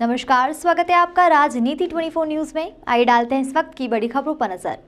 नमस्कार, स्वागत है आपका राजनीति 24 न्यूज में। आइए डालते हैं इस वक्त की बड़ी खबरों पर नजर।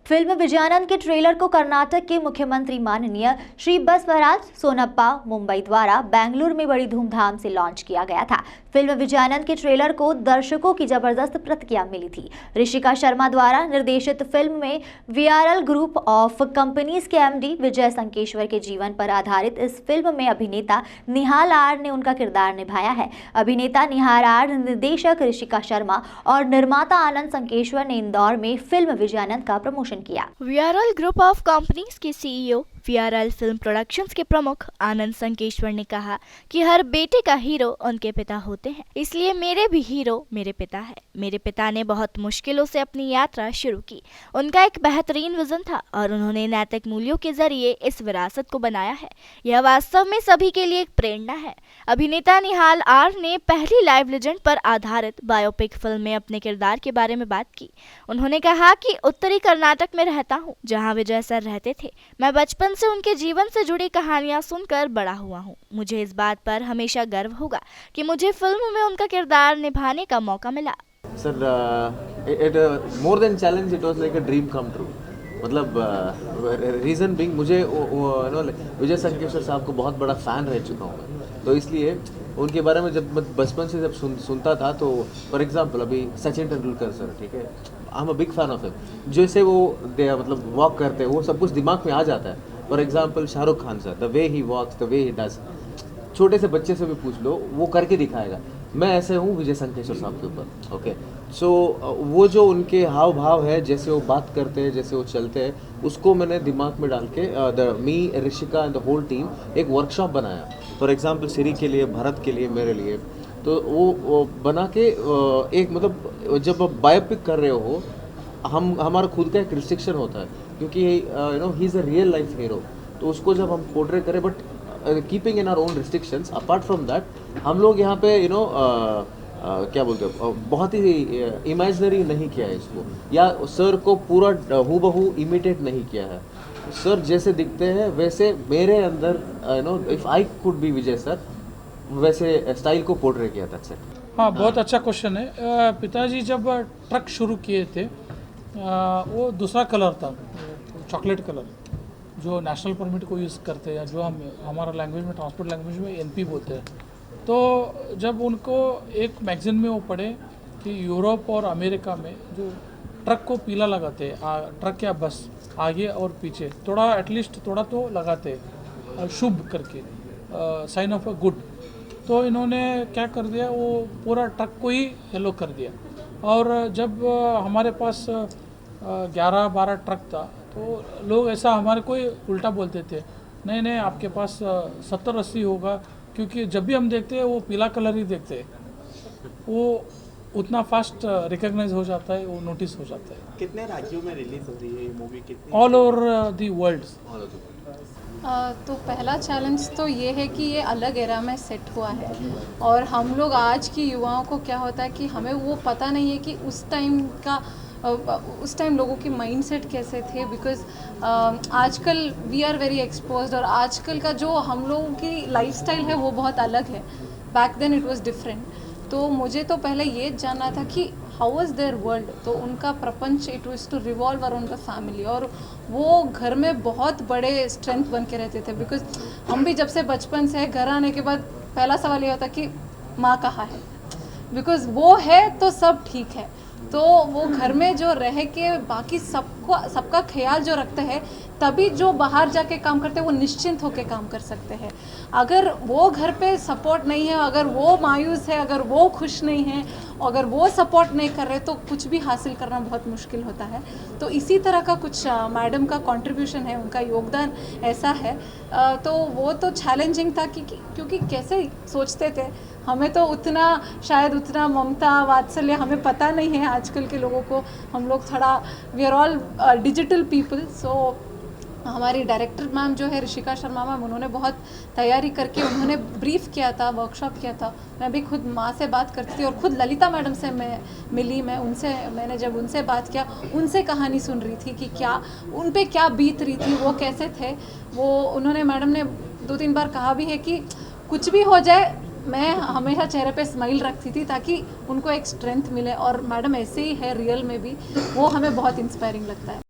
फिल्म विजयानंद के ट्रेलर को कर्नाटक के मुख्यमंत्री माननीय श्री बसवराज सोनप्पा मुंबई द्वारा बेंगलुरु में बड़ी धूमधाम से लॉन्च किया गया था। फिल्म विजयानंद के ट्रेलर को दर्शकों की जबरदस्त प्रतिक्रिया मिली थी। ऋषिका शर्मा द्वारा निर्देशित फिल्म में वीआरएल ग्रुप ऑफ कंपनीज के एमडी विजय संकेश्वर के जीवन पर आधारित इस फिल्म में अभिनेता निहाल आर ने उनका किरदार निभाया है। अभिनेता निहाल आर, निर्देशक ऋषिका शर्मा और निर्माता आनंद संकेश्वर ने इंदौर में फिल्म विजयानंद का प्रमोशन किया। वीआरएल ग्रुप ऑफ कंपनीज के सीईओ वीआरएल फिल्म प्रोडक्शंस के प्रमुख आनंद संकेश्वर ने कहा कि हर बेटे का हीरो उनके पिता होते हैं, इसलिए मेरे भी हीरो मेरे पिता है। मेरे पिता ने बहुत मुश्किलों से अपनी यात्रा शुरू की। उनका एक बेहतरीन विजन था और उन्होंने नैतिक मूल्यों के जरिए इस विरासत को बनाया है। यह वास्तव में सभी के लिए एक प्रेरणा है। अभिनेता निहाल आर ने पहली लाइव लेजेंड पर आधारित बायोपिक फिल्म में अपने किरदार के बारे में बात की। उन्होंने कहा कि उत्तरी कर्नाटक में रहता हूँ, जहाँ विजय सर रहते थे। मैं बचपन से उनके जीवन से जुड़ी कहानियां सुनकर बड़ा हुआ हूँ। मुझे इस बात पर हमेशा गर्व होगा कि मुझे फिल्म में उनका किरदार निभाने का मौका मिला। Sir, it more than challenge, it was like a dream come true. मतलब रीज़न बिंग, मुझे विजय संकेश्वर साहब को बहुत बड़ा फ़ैन रह चुका हूँ मैं, तो इसलिए उनके बारे में जब मैं बचपन से जब सुनता था, तो फॉर एग्जांपल अभी सचिन तेंदुलकर सर, ठीक है, I am a big fan of him. जैसे वो मतलब वॉक करते हैं, वो सब कुछ दिमाग में आ जाता है। For example Shahrukh Khan sir, the way he walks, the way he does, छोटे से बच्चे से भी पूछ लो, वो करके दिखाएगा। मैं ऐसे हूँ विजय संकेश्वर साहब के ऊपर। ओके, सो वो जो उनके हाव भाव है, जैसे वो बात करते हैं, जैसे वो चलते हैं, उसको मैंने दिमाग में डाल के me Rishika and the whole team एक वर्कशॉप बनाया। फॉर एग्जांपल सिरी के लिए, भरत के लिए, मेरे लिए, तो वो बना के एक मतलब जब आप बायोपिक कर रहे हो, हमारा खुद का एक रिस्ट्रिक्शन होता है, क्योंकि he is a real life hero. तो उसको जब हम पोर्ट्रे करें, but keeping in our own restrictions, apart from that हम लोग यहाँ पे क्या बोलते हो, बहुत ही इमेजिनरी नहीं किया है इसको, या सर को पूरा हूबहू इमिटेट नहीं किया है। सर जैसे दिखते हैं वैसे मेरे अंदर if I could be Vijay sir, वैसे स्टाइल को पोर्ट्रे किया था सर। हाँ, बहुत अच्छा क्वेश्चन है। पिताजी जब ट्रक शुरू किए थे, वो दूसरा कलर था, चॉकलेट कलर, जो नेशनल परमिट को यूज़ करते हैं, जो हमारा लैंग्वेज में, ट्रांसपोर्ट लैंग्वेज में एनपी बोलते हैं। तो जब उनको एक मैगजीन में वो पढ़े कि यूरोप और अमेरिका में जो ट्रक को पीला लगाते हैं, ट्रक या बस आगे और पीछे थोड़ा, एटलीस्ट थोड़ा तो लगाते हैं, शुभ करके, साइन ऑफ अ गुड। तो इन्होंने क्या कर दिया, वो पूरा ट्रक को ही येलो कर दिया। और जब हमारे पास 11-12 ट्रक था, तो लोग ऐसा हमारे को उल्टा बोलते थे, नहीं नहीं आपके पास 70-80 होगा, क्योंकि जब भी हम देखते हैं वो पीला कलर ही देखते हैं। वो उतना फास्ट रिकॉग्नाइज हो जाता है, वो नोटिस हो जाता है। कितने राज्यों में रिलीज हो रही है ये मूवी? कितनी? All over the world. तो पहला चैलेंज तो ये है कि ये अलग एरा में सेट हुआ है, और हम लोग आज की युवाओं को क्या होता है कि हमें वो पता नहीं है कि उस टाइम लोगों के माइंडसेट कैसे थे। बिकॉज आजकल वी आर वेरी एक्सपोज्ड, और आजकल का जो हम लोगों की लाइफस्टाइल है वो बहुत अलग है। Back then it was different. तो मुझे तो पहले ये जानना था कि हाउ वाज देयर वर्ल्ड। तो उनका प्रपंच, it was to revolve around the family, और वो घर में बहुत बड़े स्ट्रेंथ बन के रहते थे। बिकॉज हम भी जब से बचपन से घर आने के बाद पहला सवाल ये होता कि माँ कहाँ है, बिकॉज वो है तो सब ठीक है। तो वो घर में जो रह के बाकी सबका ख्याल जो रखते हैं, तभी जो बाहर जाके काम करते हैं वो निश्चिंत होकर काम कर सकते हैं। अगर वो घर पे सपोर्ट नहीं है, अगर वो मायूस है, अगर वो खुश नहीं है, अगर वो सपोर्ट नहीं कर रहे, तो कुछ भी हासिल करना बहुत मुश्किल होता है। तो इसी तरह का कुछ मैडम का कंट्रीब्यूशन है, उनका योगदान ऐसा है। तो वो तो चैलेंजिंग था क्योंकि कैसे सोचते थे, हमें तो शायद उतना ममता वात्सल्य हमें पता नहीं है आजकल के लोगों को। हम लोग थोड़ा, we are all digital people, so हमारी डायरेक्टर मैम जो है ऋषिका शर्मा मैम, उन्होंने बहुत तैयारी करके उन्होंने ब्रीफ किया था, वर्कशॉप किया था। मैं भी खुद माँ से बात करती थी और खुद ललिता मैडम से मैं मिली, मैंने जब उनसे बात किया, उनसे कहानी सुन रही थी कि क्या उन पे क्या बीत रही थी, वो कैसे थे। वो उन्होंने मैडम ने 2-3 बार कहा भी है कि कुछ भी हो जाए मैं हमेशा चेहरे पे स्माइल रखती थी ताकि उनको एक स्ट्रेंथ मिले, और मैडम ऐसे ही है रियल में भी, वो हमें बहुत इंस्पायरिंग लगता है।